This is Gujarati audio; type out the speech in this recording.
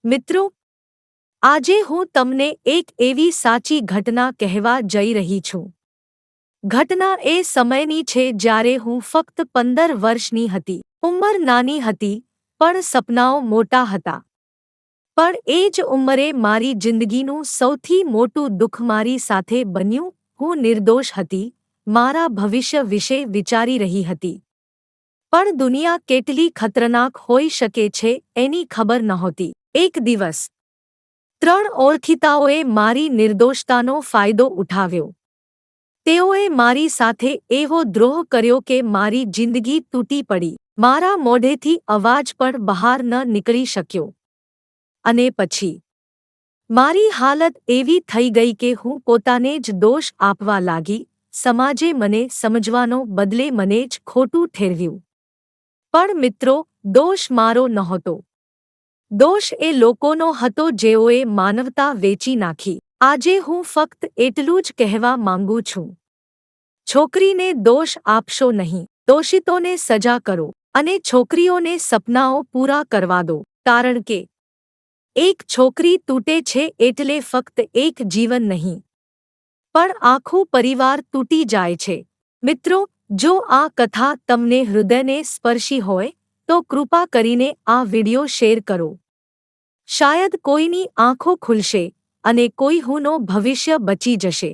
મિત્રો, આજે હું તમને એક એવી સાચી ઘટના કહેવા જઈ રહી છું. ઘટના એ સમયની છે જ્યારે હું ફક્ત 15 વર્ષની હતી. ઉંમર નાની હતી, પણ સપનાઓ મોટા હતા. પણ એ જ ઉંમરે મારી જિંદગીનું સૌથી મોટું દુઃખ મારી સાથે બન્યું. હું નિર્દોષ હતી, મારા ભવિષ્ય વિશે વિચારી રહી હતી. પણ દુનિયા કેટલી ખતરનાક હોઈ શકે છે એની ખબર નહોતી. એક દિવસ 3 ઓળખીતાઓએ મારી નિર્દોષતાનો ફાયદો ઉઠાવ્યો. તેઓએ મારી સાથે એવો દ્રોહ કર્યો કે મારી જિંદગી તૂટી પડી. મારા મોઢેથી અવાજ પણ બહાર ન નીકળી શક્યો. અને પછી મારી હાલત એવી થઈ ગઈ કે હું પોતાને જ દોષ આપવા લાગી. સમાજે મને સમજવાનો બદલે મને જ ખોટું ઠેરવ્યું. પણ મિત્રો, દોષ મારો નહોતો. દોષ એ લોકોનો હતો જેઓએ માનવતા વેચી નાખી. આજે હું ફક્ત એટલું જ કહેવા માંગુ છું. છોકરીને દોષ આપશો નહીં. દોષિતોને સજા કરો અને છોકરીઓને સપનાઓ પૂરા કરવા દો. કારણ કે એક છોકરી તૂટે છે એટલે ફક્ત એક જીવન નહીં, પણ આખું પરિવાર તૂટી જાય છે. મિત્રો, જો આ કથા તમને હૃદયને સ્પર્શી હોય તો કૃપા કરીને આ વિડિયો શેર કરો. શાયદ કોઈની આંખો ખુલશે અને કોઈ હુંનો ભવિષ્ય બચી જશે.